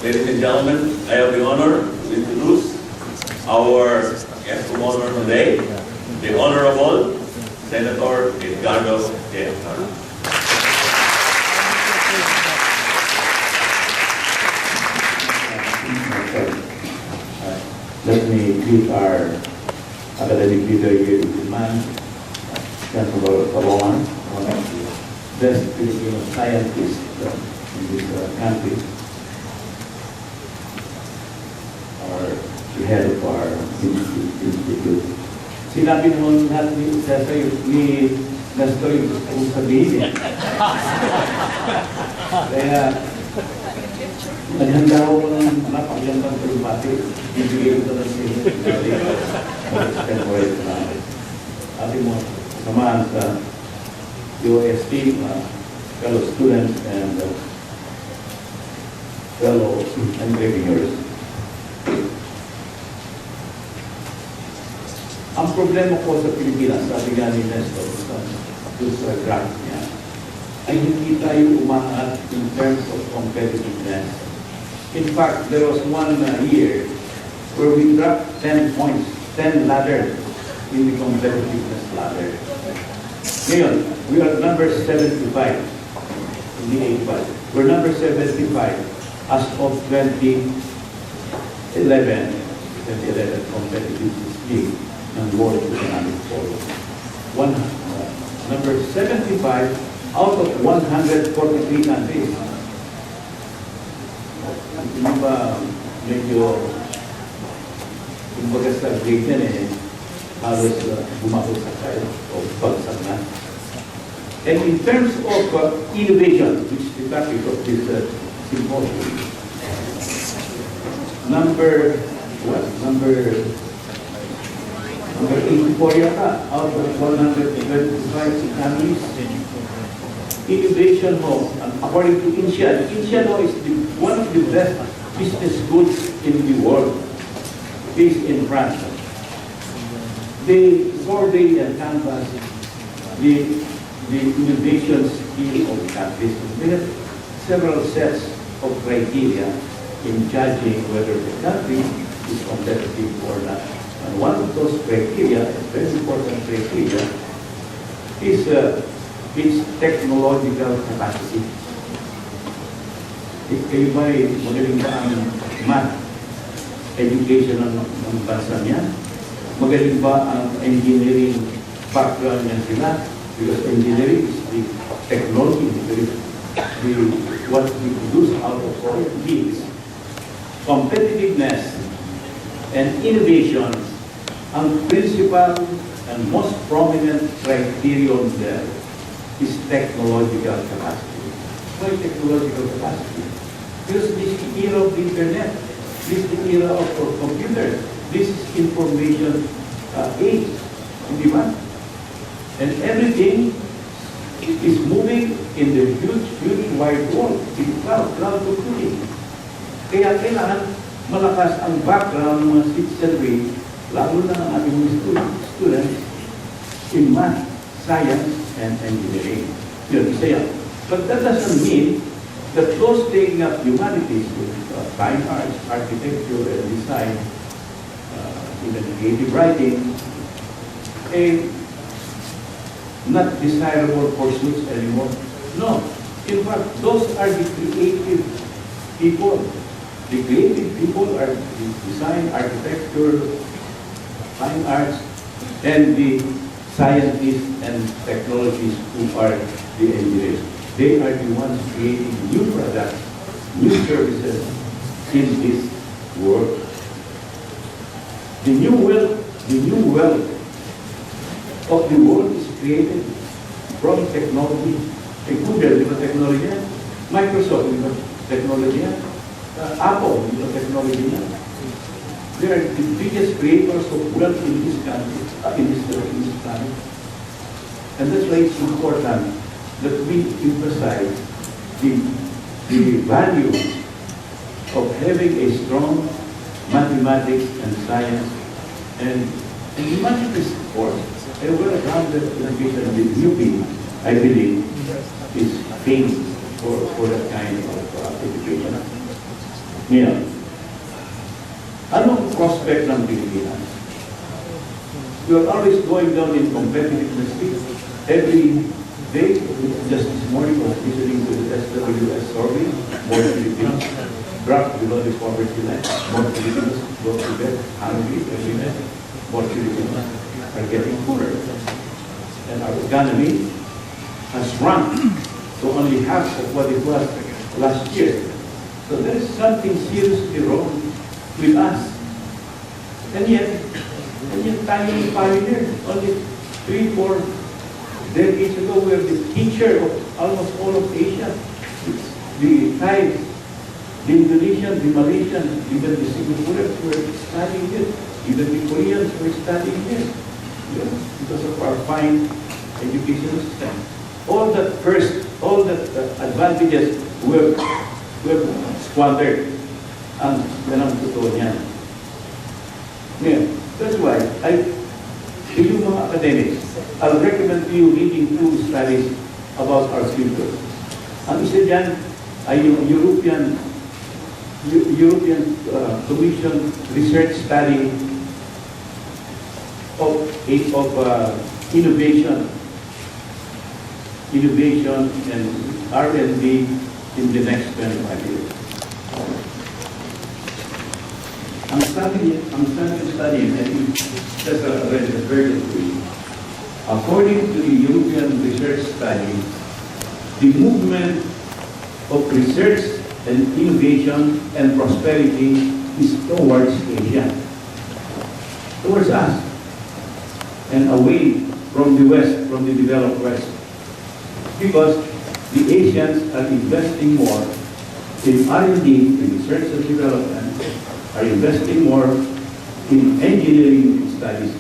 Ladies and gentlemen, I have the honor to introduce our guest of honor today, the Honorable Senator Edgardo. Let me greet our academic leader here in Philippine, Chancellor Karongan, one of the best Filipino scientists in this country, the head of our institute. Sinabi naman lahat ni Nestor yung gusto kong sabihin eh. Kaya, naghanda ako ng napakagandang pagpati. Bibigay ko lang siya ating mga samahan sa UST, fellow students and fellow entrepreneurs. Ang problema po sa Pilipinas, sabi nga ni Nestor, sa graph niya, ay hindi tayo umaangat in terms of competitiveness. In fact, there was one year where we dropped 10 points, 10 ladders in the competitiveness ladder. Ngayon, we are number 75 in the A5. We're number 75 as of 2011 competitiveness league ng World Economic Forum. Number 75 out of 143 countries. Hindi ba medyo kumbaga sa grade yan halos bumakot sa tayo o bagsak na. And in terms of innovation, which is the topic of this symposium, number 84 yata out of 125 economies. Innovation mo, according to India is one of the best business schools in the world, based in France. They survey and canvass the innovation skill of countries. They have several sets of criteria in judging whether the country is competitive or not. And one of those criteria, a very important criteria, is its technological capacity. Kayo ba'y magaling ba ang math education ng bansa niya? Magaling ba ang engineering background niya sila? Because engineering is the technology, what we produce out of all these. Competitiveness and innovation, ang principal and most prominent criterion there is technological capacity. Why technological capacity? Because this is the era of the internet. This is the era of computers. This is information age. Hindi ba? And everything is moving in the huge wide world. In cloud computing. Kaya kailangan malakas ang background ng mga citizenry, lalo na ang ating students in math, science, and engineering. Yun, isa yan. But that doesn't mean that those taking up humanities with fine arts, architecture, and design, even creative writing, not desirable pursuits anymore. No. In fact, those are the creative people. The creative people are the design, architecture, fine arts, and the scientists and technologists who are the engineers. They are the ones creating new products, new services in this world. The new wealth of the world is created from technology. Google, di ba technology yan? Microsoft, di ba technology yan? Apple, di ba technology yan? They are the biggest creators of wealth in this country, in this planet. And that's why it's important that we emphasize the value of having a strong mathematics and science and humanities course. A well-rounded education with UP, I believe, is paying for that kind of education. Ngayon, anong prospect ng Pilipinas? We are always going down in competitiveness. Every day, just this morning, I was listening to the SWS survey, more Filipinos drop below the poverty line, more Filipinos go to bed hungry every night, more Filipinos are getting poorer. And our economy has shrunk to only half of what it was last year. So there is something seriously wrong with us. And yet tayo yung pioneer. Only 3-4 decades ago, we were the teacher of almost all of Asia. The Thai, the Indonesian, the Malaysian, even the Singaporeans were studying here. Even the Koreans were studying here. Yeah, because of our fine educational system. All that advantages were squandered. Ang yan ang totoo niyan. Yeah, that's why to you mga academics, I'll recommend to you reading 2 studies about our future. Ang isa dyan ay yung European Commission research study of innovation and R&D in the next 25 years. Ang study, and just a version to you. According to the European research study, the movement of research and innovation and prosperity is towards Asia, towards us, and away from the West, from the developed West. Because the Asians are investing more in R&D, in research and development, are investing more in engineering studies.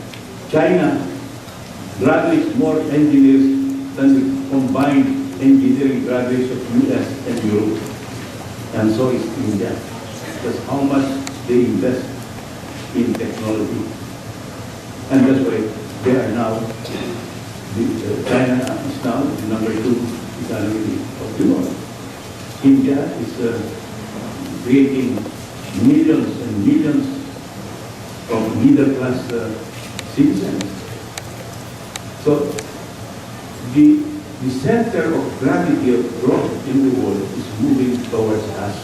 China graduates more engineers than the combined engineering graduates of US and Europe. And so is India. That's how much they invest in technology. And that's why they are now, China is now the number 2 economy of the world. India is creating millions and millions of middle-class citizens. So the center of gravity of growth in the world is moving towards us.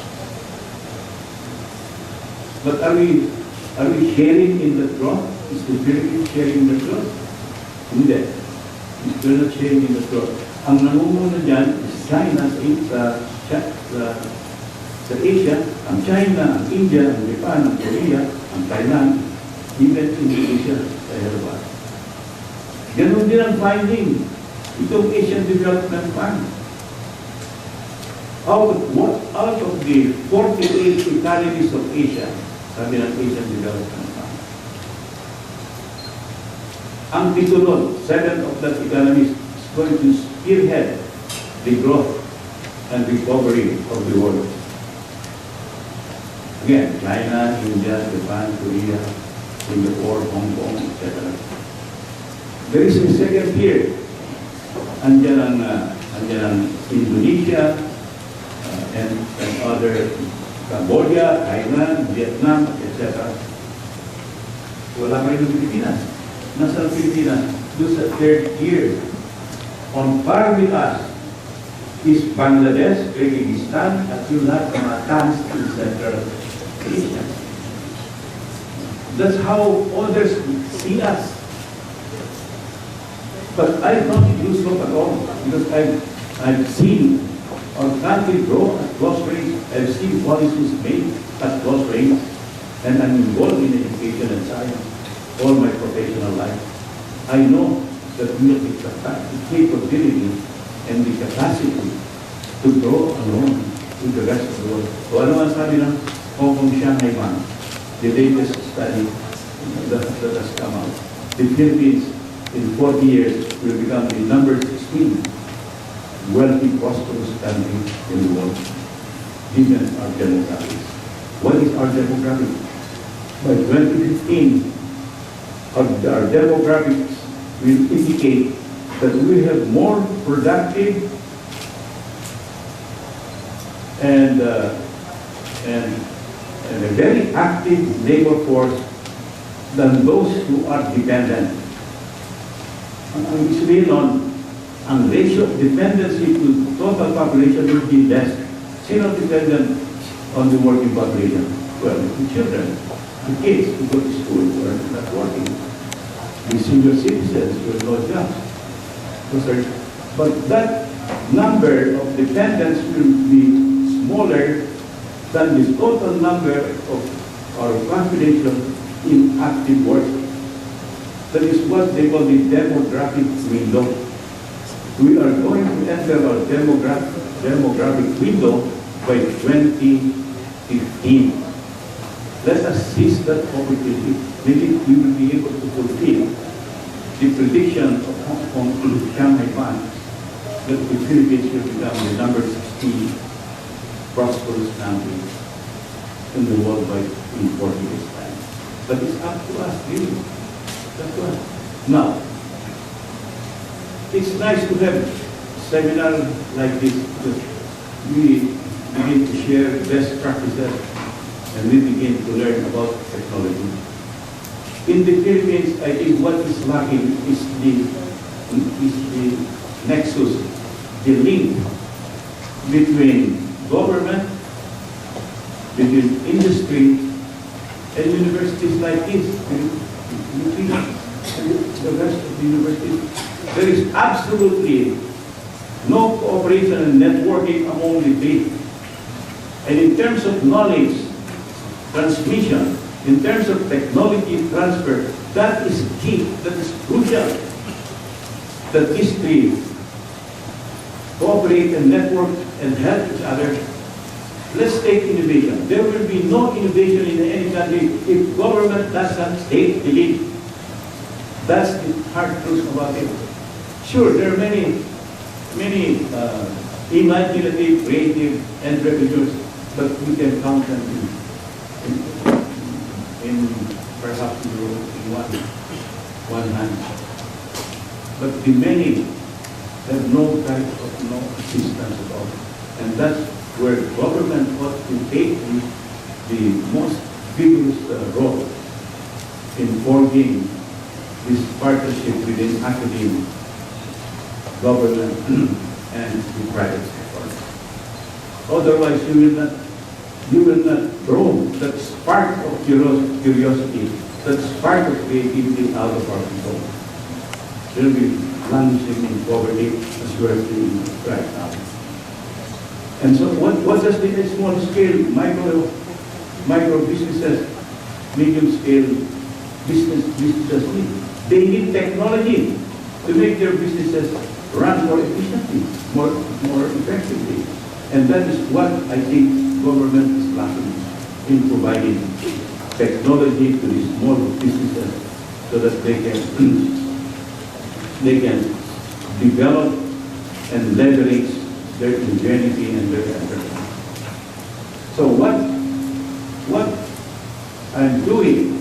But are we sharing in the growth? Is the Philippines sharing the growth? Hindi. We're not sharing in the growth. Ang namumuna dyan is China sa Asia, ang China, ang India, ang Japan, ang Korea, ang Thailand, even Indonesia sa Herba. Ganon din ang finding. Itong Asian Development Fund. Out of the 48 economies of Asia, sabi ng Asian Development Fund, ang pitunod, 7 of that economies is going to spearhead the growth and recovery of the world. Again, China, India, Japan, Korea, Singapore, Hong Kong, etc. There is a second tier. Andiyan ang Indonesia and other Cambodia, Thailand, Vietnam, etc. Wala kayo ng Pilipinas. Nasa Pilipinas, doon sa third tier. On par with us is Bangladesh, Kyrgyzstan, at yung lahat ng mga camps in Central Asia. That's how others see us. But I don't do so at all, because I've seen our country grow at close range. I've seen policies made at close range, and I'm involved in education and science all my professional life. I know that we have the capability and the capacity to grow along with the rest of the world. So ano ang sabi ng Hong Kong Shanghai Bank, the latest study that has come out? The Philippines in 40 years will become the number 16 wealthy, prosperous country in the world, given our demographics. What is our demographics? By 2015, our demographics will indicate that we have more productive and a very active labor force than those who are dependent. Ang sabihin nun, ang ratio of dependency to total population will be less. Sino dependent on the working population? Well, the children, the kids who go to school who are not working, the senior citizens who have no jobs. But that number of dependents will be smaller than the total number of our population in active work. That is what they call the demographic window. We are going to enter our demographic window by 2015. Let us seize that opportunity. Maybe we will be able to fulfill the prediction of Hong Kong to Shanghai Bank that the Philippines will become the number 16 prosperous country in the world by in 40 years' time. But it's up to us, really. It's up to us. Now, it's nice to have seminar like this because we begin to share best practices and we begin to learn about technology. In the Philippines, I think what is lacking is the nexus, the link between government, between industry, and universities like this. The rest of the universities, there is absolutely no cooperation and networking among the three. And in terms of knowledge transmission, in terms of technology transfer, that is key, that is crucial, that these three cooperate and network and help each other. Let's take innovation. There will be no innovation in any country if government does not take the lead. That's the hard truth about it. Sure, there are many imaginative, creative entrepreneurs, but we can count them in perhaps in one hand. But the many have no type of no assistance at all. And that's where government ought to take the most vigorous role in forging this partnership within academe, government, and the private sector. Otherwise, you will not grow that spark of curiosity, that spark of creativity out of our people. There will be languishing in poverty as we are seeing right now. And so what does the small scale, micro businesses, medium scale businesses need? They need technology to make their businesses run more efficiently, more effectively. And that is what I think government is lacking in providing technology to these small businesses so that they can develop and leverage their ingenuity and their enterprise. So what I'm doing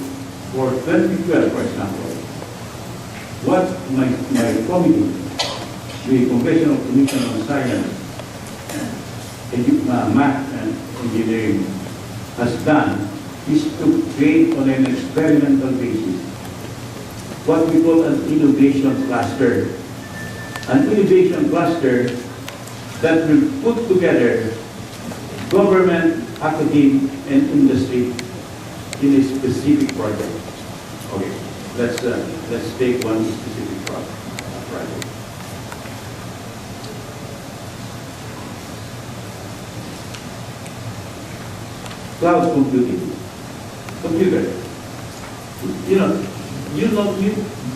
for 2012, for example, what my committee, the Congressional Commission on Science, Math and Engineering, has done is to create on an experimental basis what we call an innovation cluster. An innovation cluster that will put together government, academe, and industry in a specific project. Okay, let's take one specific project. Cloud computing. Computer.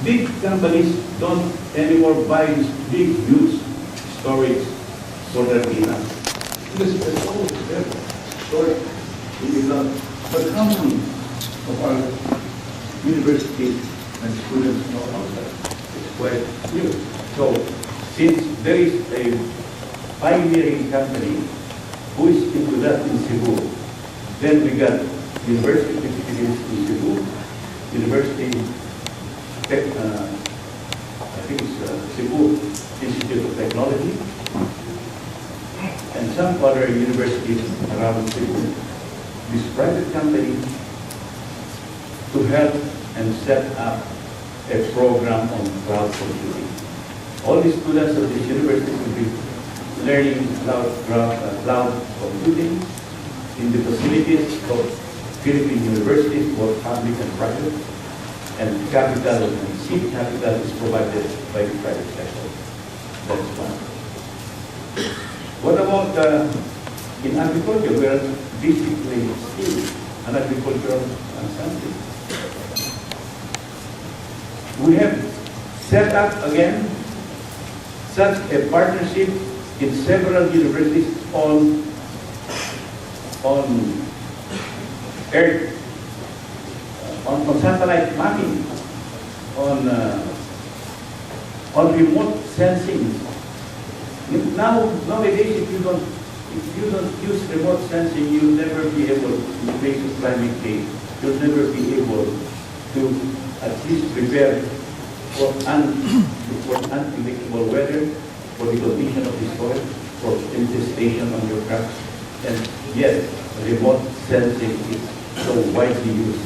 Big companies don't anymore buy these big, huge storage for their data. Because it's always there. Storage. But how many of our universities and students know about that? It's quite new. So, since there is a pioneering company who is into that in Cebu, then we got University of Philippines in Cebu, University, I think it's Cebu Institute of Technology, and some other universities around Cebu. this private company to help and set up a program on cloud computing. All the students of this university will be learning cloud computing in the facilities of Philippine universities, both public and private, and capital and seed capital is provided by the private sector. That's one. What about in agriculture? We are basically still an agricultural country. We have set up again such a partnership in several universities on Earth, on satellite mapping, on remote sensing. Nowadays, if you don't use remote sensing, you'll never be able to face climate change. You'll never be able to at least prepare for unpredictable weather, for the condition of the soil, for infestation on your crops. And yet, remote sensing is so widely used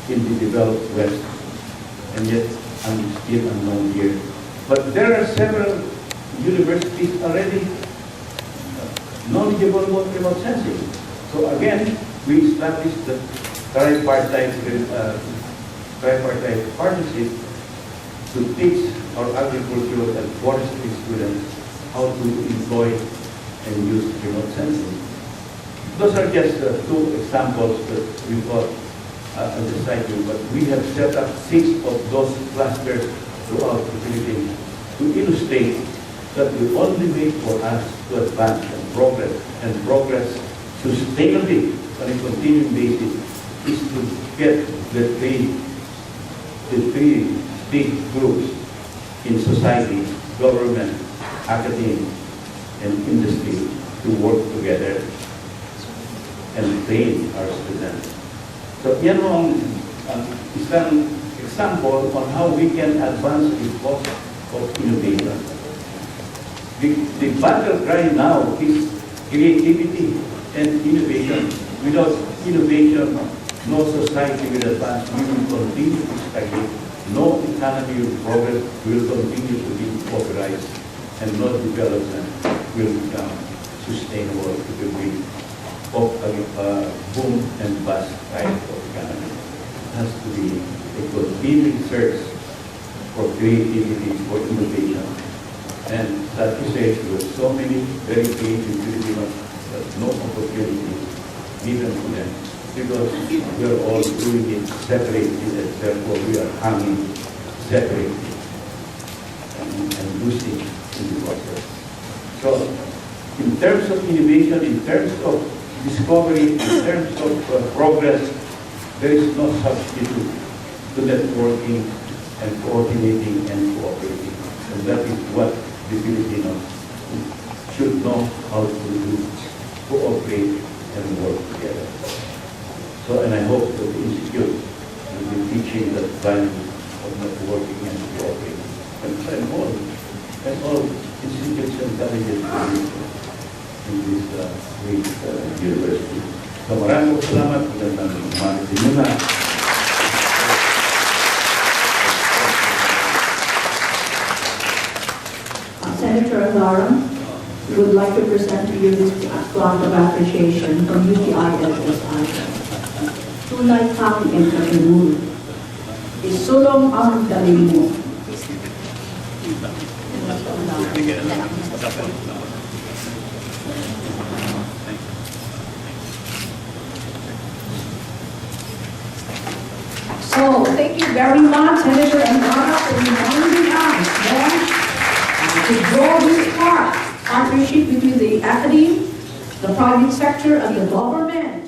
in the developed West, and yet still unknown here. But there are several universities already knowledgeable about remote sensing. So again, we established the tripartite partnership to teach our agricultural and forestry students how to employ and use remote sensing. Those are just two examples that we got at the site, but we have set up 6 of those clusters throughout the Philippines to illustrate that the only way for us to advance and progress sustainably on a continuing basis is to get the three big groups in society, government, academe, and industry to work together and train our students. So yan ang isang example on how we can advance the cause of innovation. The battle cry now is creativity and innovation. Without innovation, no society will advance. We will continue to stagnate. No economy will progress. We will continue to be polarized, and no development will become sustainable to the way of a boom and bust type of economy. It has to be a continuing search for creativity, for innovation. And sad to say, there are so many very creative Filipinos, but no opportunity given to them because we are all doing it separately, and therefore we are hanging separately and losing in the process. So, in terms of innovation, in terms of discovery, in terms of progress, there is no substitute to networking and coordinating and cooperating. And that is what the Filipinos should know how to do, cooperate and work together. So, and I hope that the Institute will be teaching the value of networking and cooperating. And all institutes and colleges in this great university. So maraming salamat. Magandang umaga sa inyo na. Senator Angara would like to present to you this plaque of appreciation from UTI-LSI. Tunay kang entrepreneur. Isulong ang galing mo. So, thank you very much, Senator Angara, for reminding us to draw this partnership between the academe, the private sector, and the government.